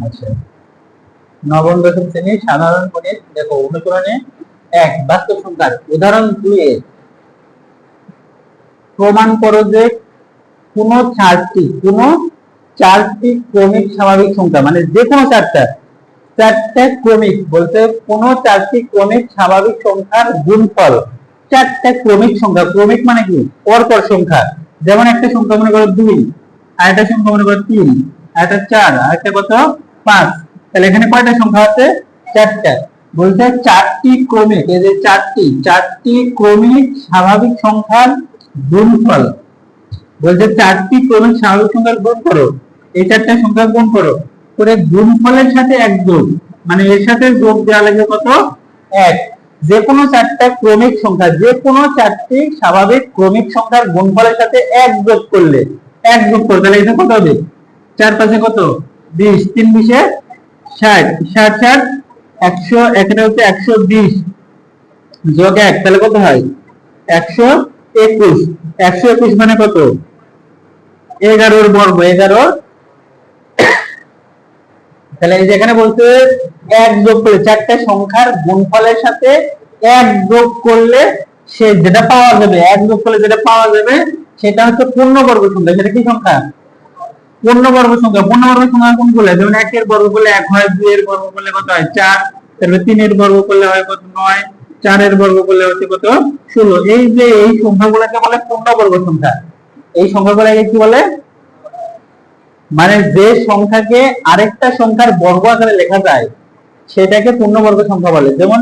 আচ্ছা, নবম দশম শ্রেণীর সাধারণ গণিত দেখো অনুকরণে 1 বাস্তব সংখ্যার উদাহরণ 2 এ প্রমাণ করো যে কোন চারটি ক্রমিক স্বাভাবিক সংখ্যা, মানে যে কোনো চারটা ক্রমিক বলতে কোন চারটি ক্রমিক স্বাভাবিক সংখ্যার গুণফল, চারটা ক্রমিক সংখ্যা, ক্রমিক মানে কি পরপর সংখ্যা, যেমন একটা সংখ্যা মনে করো 2, আর একটা সংখ্যা মনে করো 3, আর একটা 4, আর একটা কত 5। তাহলে এখানে কয়টা সংখ্যা আছে? চারটা। বলতে চারটি ক্রমিক, এই যে চারটি ক্রমিক স্বাভাবিক সংখ্যার গুণফল, বলতে চারটি ক্রমিক স্বাভাবিক সংখ্যার গুণ করো, এই চারটা সংখ্যা গুণ করো, করে গুণফলের সাথে এক যোগ, মানে এর সাথে যোগ দেওয়া লাগবে কত? 1। যে কোনো চারটা ক্রমিক সংখ্যা, যে কোনো চারটি স্বাভাবিক ক্রমিক সংখ্যার গুণফলের সাথে এক যোগ করলে, তাহলে এটা কত হবে? 4 5 কত? 20, 3 20 60, 60 60 100, এখানে হচ্ছে 120 যোগ 1, তাহলে কত হয়? 121। 121 মানে কত? 11 বর্গ, 11। তাহলে এই যে এখানে বলতে এক যোগ করলে, চারটা সংখ্যার গুণফলের সাথে এক যোগ করলে সে যেটা পাওয়া যাবে, এক যোগ করলে যেটা পাওয়া যাবে সেটা হচ্ছে পূর্ণবর্গ সংখ্যা। সেটা কি সংখ্যা? পূর্ণবর্গ সংখ্যা। পূর্ণবর্গ সংখ্যা কোনগুলো? যেমন 1 এর বর্গ করলে 1 হয়, 2 এর বর্গ করলে কত হয়? 4, তারপরে 3 এর বর্গ করলে হয় কত? 9, 4 এর বর্গ করলে হচ্ছে কত? 16। এই যে এই সংখ্যাগুলোকে বলে পূর্ণবর্গ সংখ্যা। এই সংখ্যাগুলোকে কি বলে? মানে যে সংখ্যাকে আরেকটা সংখ্যার বর্গ আকারে লেখা যায় সেটাকে পূর্ণবর্গ সংখ্যা বলে। যেমন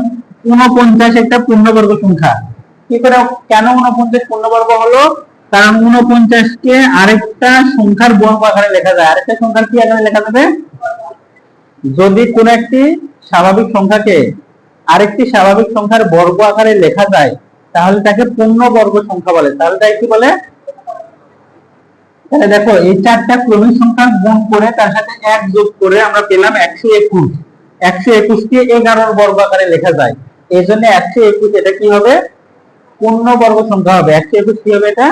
49 একটা পূর্ণবর্গ সংখ্যা। কি করে, কেন 49 পূর্ণবর্গ হলো? কারণ 49 কে আরেকটা সংখ্যার বর্গ আকারে লেখা যায়। আরেকটা সংখ্যার কি আকারে লেখা যাবে? যদি কোন একটি স্বাভাবিক সংখ্যাকে আরেকটি স্বাভাবিক সংখ্যার বর্গ আকারে লেখা যায় তাহলে তাকে পূর্ণবর্গ সংখ্যা বলে। তাহলে তাই কি বলে? তাহলে দেখো, এই চারটা ক্রমিক সংখ্যা গুণ করে তার সাথে এক যোগ করে আমরা পেলাম 121। 121 কে 11 বর্গ আকারে লেখা যায়, এই জন্য 121 এটা কি হবে? পূর্ণবর্গ সংখ্যা হবে। 121 কি হবে? এটা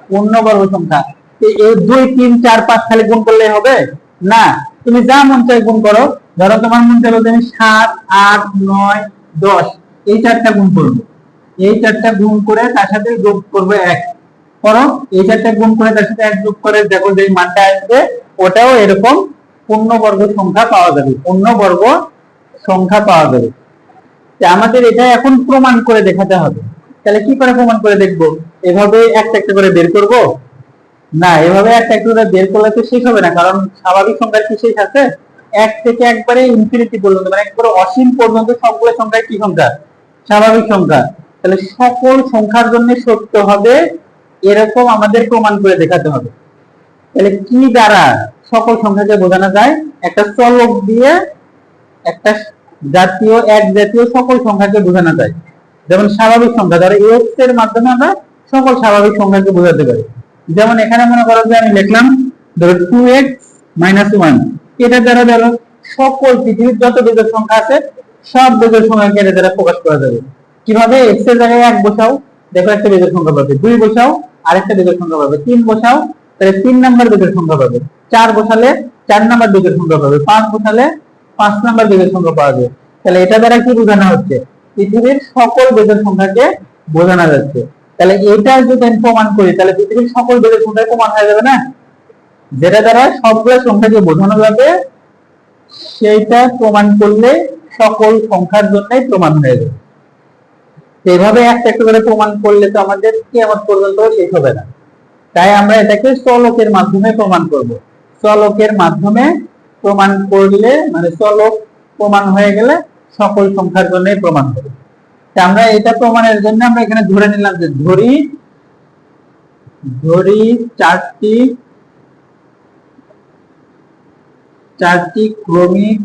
পূর্ণবর্গ সংখ্যা। এই 2 3 4 5 খালি গুণ করলে হবে না, তুমি যা মন চাই গুণ করো। ধরো তোমার মন চাইলো তুমি 7 8 9 10 এই চারটা গুণ করবে, এই চারটা গুণ করে তার সাথে যোগ করবে 1 করো। এই চারটা গুণ করে তার সাথে 1 যোগ করে দেখো যে মানটা আসবে, ওটাও এরকম পূর্ণবর্গ সংখ্যা পাওয়া যাবে, পূর্ণবর্গ সংখ্যা পাওয়া যাবে। আমাদের এটা এখন প্রমাণ করে দেখাতে হবে। তাহলে কি করে প্রমাণ করে দেখবো? এভাবে একটা একটা করে বের করব না, এভাবে একটা একটা করে বের করলে তো শেষ হবে না, কারণ স্বাভাবিক সংখ্যার কি শেষ আছে? 1 থেকে একবারে ইনফিনিটি পর্যন্ত, মানে একবারে অসীম পর্যন্ত সবগুলো সংখ্যায় কি সংখ্যা? স্বাভাবিক সংখ্যা। তাহলে সকল সংখ্যার জন্য সত্য হবে এরকম আমাদের প্রমাণ করে দেখাতে হবে। তাহলে কি দ্বারা সকল সংখ্যাকে বোঝানো যায়? একটা চলক দিয়ে একটা এক জাতীয় সকল সংখ্যাকে বোঝানো যায়। যেমন স্বাভাবিক সংখ্যা, ধরো x এর মাধ্যমে আমরা সকল স্বাভাবিক সংখ্যাকে বোঝাতে পারি। যেমন এখানে মনে করো যে আমি লিখলাম ধরো 2x - 1, এটা দ্বারা ধরো সকল পৃথিবীর যত বিজোড় সংখ্যা আছে সব বিজোড় সংখ্যাকে এর দ্বারা প্রকাশ করা যাবে। কিভাবে? x এর জায়গায় 1 বসাও, দেখো একটা বিজোড় সংখ্যা পাবে। 2 বসাও, আরেকটা বিজোড় সংখ্যা পাবে। 3 বসাও, তাহলে 3 নাম্বার বিজোড় সংখ্যা পাবে। 4 বসালে 4 নাম্বার বিজোড় সংখ্যা পাবে। 5 বসালে 5 নাম্বার বিজোড় সংখ্যা পাওয়া যাবে। তাহলে এটা দ্বারা কি বোঝানো হচ্ছে? পৃথিবীর সকল বিজোড় সংখ্যাকে বোঝানো যাচ্ছে। তাহলে এটা যদি আমি প্রমাণ করি তাহলে পৃথিবীর সকল বিজোড় সংখ্যা প্রমাণ হয়ে যাবে না? যেটা দ্বারা সবগুলো সংখ্যাকে বোঝানো যাবে সেইটা প্রমাণ করলে সকল সংখ্যার জন্যই প্রমাণ হয়ে যাবে। এইভাবে একটা একটা করে প্রমাণ করলে তো আমাদের কিয়ামত পর্যন্ত শেষ হবে না। তাই আমরা এটাকে চলকের মাধ্যমে প্রমাণ করব। চলকের মাধ্যমে প্রমাণ করলে, মানে চলক প্রমাণ হয়ে গেলে সকল সংখ্যার জন্য প্রমাণ হবে। আমরা এটা প্রমাণের জন্য আমরা এখানে ধরে নিলাম যে ধরি চারটি ক্রমিক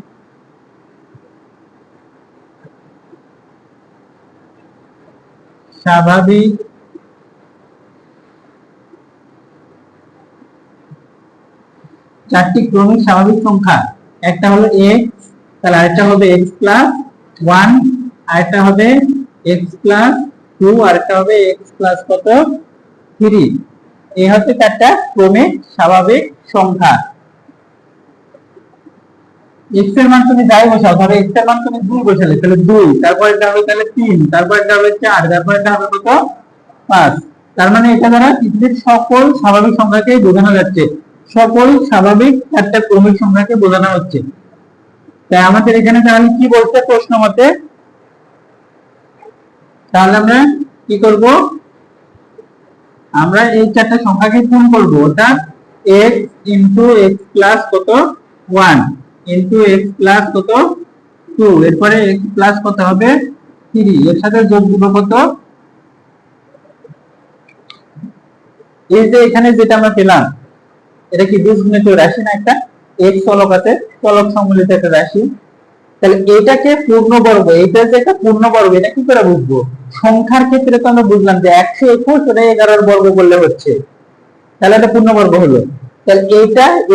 স্বাভাবিক সংখ্যা, একটা হলো x, তাহলে আরেকটা হবে x প্লাস 1, আরেকটা হবে x প্লাস 2, আরেকটা হবে x প্লাস কত 3। এই হচ্ছে চারটা ক্রমিক স্বাভাবিক সংখ্যা। x এর মান তুমি যাই বসাও, ধরো x এর মান তুমি 2 বসালে, তাহলে 2, তারপরে এটা হবে তাহলে 3, তারপরে এটা হবে 4, তারপরে এটা হবে কত 5। তার মানে এটা দ্বারা পৃথিবীর সকল স্বাভাবিক সংখ্যাকে বোঝানো যাচ্ছে, সকল স্বাভাবিক চারটা ক্রমিক সংখ্যাকে বোঝানো হচ্ছে। তাই আমাদের এখানে তাহলে কি বলছে প্রশ্ন মতে, তাহলে আমরা কি করব, আমরা এই চারটা সংখ্যাকে গুণ করব, অর্থাৎ x ইনটু x প্লাস কত 1 ইনটু x প্লাস কত 2, এরপরে x প্লাস কত হবে 3, এর সাথে যোগ দিব কত, এই যে এখানে যেটা আমরা পেলাম এটা কি বীজগণিত রাশি না, একটা x চলকাতে চলক সম্মিলিত একটা রাশি। তাহলে এটাকে পূর্ণবর্গ, এটা যে একটা পূর্ণবর্গ, এটা কি করে বুঝবো, সংখ্যার ক্ষেত্রে তো আমরা বুঝলাম যে 121 ওটা 11 বর্গ করলে হচ্ছে, তাহলে এটা পূর্ণবর্গ হলো। তাহলে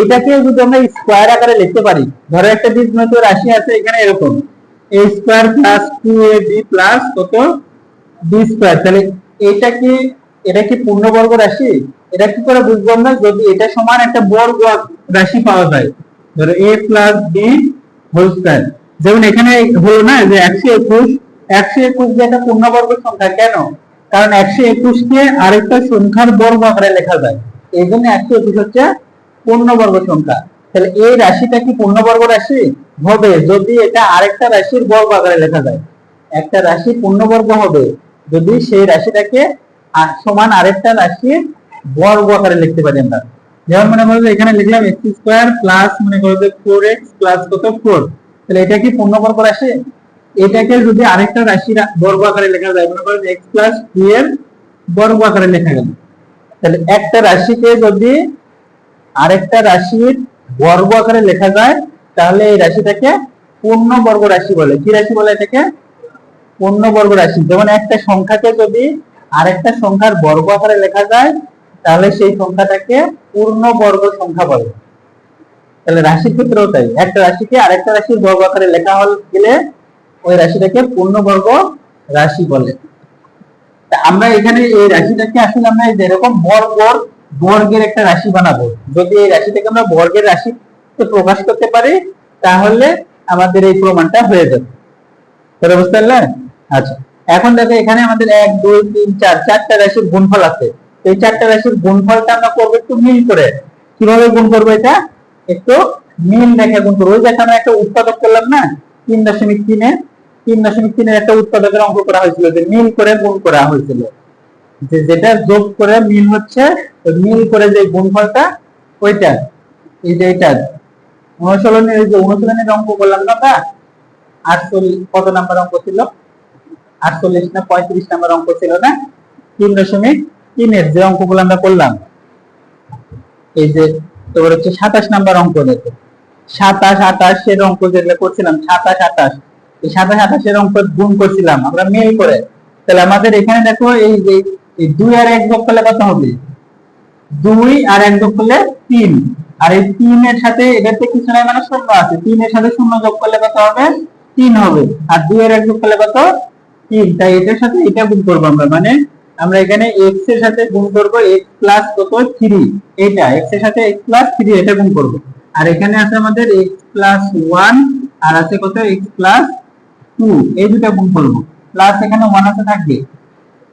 এটাকে যদি আমরা স্কয়ার আকারে লিখতে পারি, ধরো একটা বীজগণিত রাশি আছে এখানে এরকম a square plus 2ab plus কত b স্কয়ার, তাহলে এটা কি পূর্ণবর্গ রাশি, এটা কি করে বুঝবো আমরা, যদি এটা সমান একটা বর্গ রাশি পাওয়া যায়, ধরো a plus b whole square, যেমন এখানে হলো না যে 121 যে একটা পূর্ণবর্গ সংখ্যা, কেন, কারণ 121 কে আরেকটা সংখ্যার বর্গ আকারে লেখা যায়, এই জন্য 121 হচ্ছে পূর্ণবর্গ সংখ্যা। তাহলে এই রাশিটা কি পূর্ণবর্গ রাশি হবে যদি এটা আরেকটা রাশির বর্গ আকারে লেখা যায়, একটা রাশি পূর্ণবর্গ হবে যদি সেই রাশিটাকে সমান আরেকটা রাশির বর্গ আকারে লিখতে পারি আমরা। যেমন মনে করো এখানে লিখলাম x স্কয়ার প্লাস মনে করো যে 4x প্লাস কত 4, তাহলে এটা কি পূর্ণবর্গ রাশি, এটাকে যদি আরেকটা রাশির বর্গ আকারে লেখা যায়, মনে করো x প্লাস 2 এর বর্গ আকারে লেখা গেল, তাহলে একটা রাশিকে যদি আরেকটা রাশির বর্গ আকারে লেখা যায় তাহলে এই রাশিটাকে পূর্ণবর্গ রাশি বলে। কি রাশি বলে এটাকে, পূর্ণবর্গ রাশি। যেমন একটা সংখ্যাকে যদি আরেকটা সংখ্যার বর্গ আকারে লেখা যায় তাহলে সেই সংখ্যাটাকে পূর্ণবর্গ সংখ্যা বলে। তাহলে রাশির ক্ষেত্রেও তাই, একটা রাশিকে আরেকটা রাশির বর্গ আকারে লেখা গেলে ওই রাশিটাকে পূর্ণবর্গ রাশি বলে। আমরা এখানে এই রাশিটাকে আসলে আমরা যেরকম বর্গের একটা রাশি বানাবো, যদি এই রাশিটাকে আমরা বর্গের রাশিতে প্রকাশ করতে পারি তাহলে আমাদের এই প্রমাণটা হয়ে যাবে। বুঝতে পারলেন? আচ্ছা, এখন দেখো এখানে আমাদের 1 2 3 4 চারটা রাশির গুণফল আছে, এই চারটা রাশির গুণফলটা আমরা করবো একটু মিল করে। কিভাবে গুণ করবো, এটা একটু মিল রেখে গুণ করবো। ওই যে আমরা একটা উৎপাদক করলাম না 3.3 এর একটা উৎপাদকের অঙ্ক করা হয়েছিল, যে মিল করে গুণ করা হয়েছিল, যে যেটা যোগ করে মিল হচ্ছে, ওই মিল করে যে গুণফলটা ওইটা, এই যে এটা অনুশীলনের অঙ্ক করলাম না, তা 48 কত নাম্বার অঙ্ক ছিল, 48 না 35 নাম্বার অঙ্ক ছিল না, 3.3 এর যে অঙ্কগুলো আমরা করলাম, এই যে তোমার হচ্ছে 27 নাম্বার অঙ্ক, দেখো 27 28 এর অঙ্ক যেগুলো করছিলাম, 27 28, এই 27 28 এর অঙ্ক গুণ করছিলাম আমরা মিল করে। তাহলে আমাদের এখানে দেখো এই যে 2 আর 1 যোগ করলে কত হবে, 2 আর 1 যোগ করলে 3, আর এই 3 এর সাথে এটাতে কিছু নাই মানে শূন্য আছে, 3 এর সাথে শূন্য যোগ করলে কত হবে 3 হবে, আর 2 এর 1 যোগ করলে কত 3, তাই এটার সাথে এটা গুণ করব আমরা, মানে আমরা এখানে x এর সাথে গুণ করব x প্লাস কত 3, এটা x এর সাথে x প্লাস 3 এটা গুণ করব, আর এখানে আছে আমাদের x প্লাস 1 আর আছে কত x প্লাস 2, এই দুটো গুণ করব, প্লাস এখানে 1 আছে থাকবে,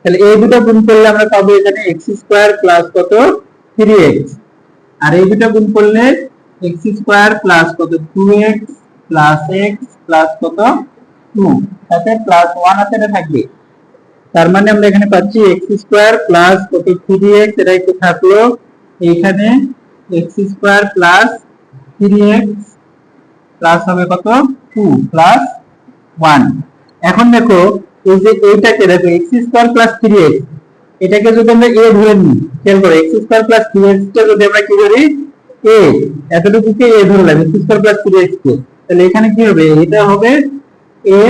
তাহলে এই দুটো গুণ করলে আমরা পাবো এখানে x স্কয়ার প্লাস কত 3x, আর এই দুটো গুণ করলে x স্কয়ার প্লাস কত 2x প্লাস x প্লাস কত 2, তাতে প্লাস 1 আছে, এটা থাকবে। তার মানে আমরা এখানে পাচ্ছি x স্কয়ার প্লাস কত 3x, এটা একটু থাকলো এখানে x square plus 3x plus হবে কত 2 প্লাস 1। এখন দেখো এই যে এইটাকে দেখো x স্কয়ার প্লাস 3x, এটাকে যদি আমরা a ধরে নিই, খেয়াল করো x স্কয়ার প্লাস 3x কে যদি আমরা কি করি a, এতটুকুকে a ধরলাম x স্কয়ার প্লাস 3x কে, তাহলে এখানে কি হবে, এটা হবে a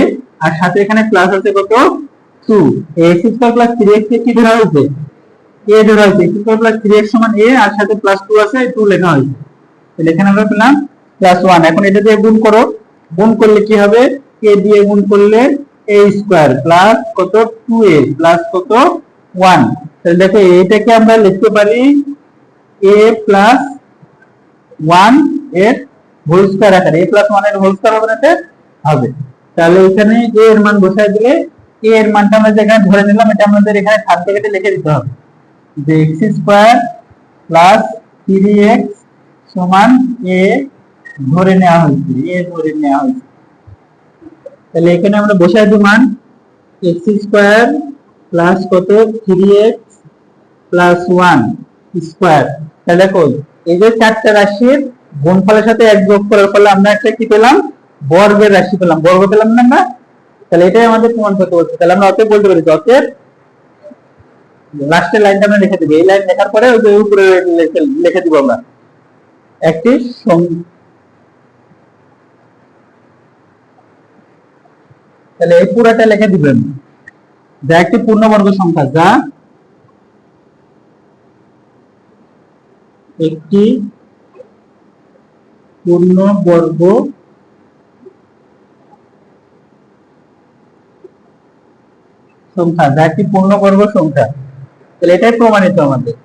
আর সাথে এখানে প্লাস আছে কত 2, x স্কয়ার প্লাস 3x কে কি ধরা হয়েছে a ধরা হয়েছে, x স্কয়ার প্লাস 3x সমান a আর সাথে প্লাস 2 আছে 2 লেখা হয়েছে, তাহলে এখানে আমরা পেলাম প্লাস 1। এখন এটা দিয়ে গুণ করো, গুণ করলে কি হবে, a দিয়ে গুণ করলে a স্কয়ার প্লাস কত 2a প্লাস কত 1, তাহলে দেখো এটাকে আমরা লিখতে পারি a প্লাস 1 এর হোল স্কয়ার আকারে a প্লাস 1 এর হোল স্কয়ার হবে না হবে। তাহলে এখানে a এর মান বসাই দিলে a এর মানটা আমরা যেখানে ধরে নিলাম এটা আমাদের এখানে থার্ড ব্র্যাকেটে লিখে দিতে হবে যে x স্কয়ার প্লাস 3x সমান a ধরে নেওয়া হয়েছে a ধরে নেওয়া হয়েছে। তাহলে এখানে আমরা বসাই দিই মান x স্কয়ার প্লাস কত 3x প্লাস 1 স্কয়ার। তাহলে দেখো এই যে চারটা রাশির গুণফলের সাথে এক যোগ করার ফলে আমরা একটা কি পেলাম বর্গের রাশি পেলাম, বর্গ পেলাম না আমরা। তাহলে এটাই আমাদের প্রমাণ করতে বলছে। তাহলে আমরা অতএব বলতে পারি অতএব লাস্টের লাইনটা আমরা লিখে দিব, এই লাইন লেখার পরে ওই যে উপরে লিখে দিব আমরা একটি তাহলে এই পুরাটা লিখে দিবেন যা একটি পূর্ণবর্গ সংখ্যা, যা একটি পূর্ণবর্গ সংখ্যা, যা একটি পূর্ণবর্গ সংখ্যা। তাহলে এটাই প্রমাণিত আমাদের।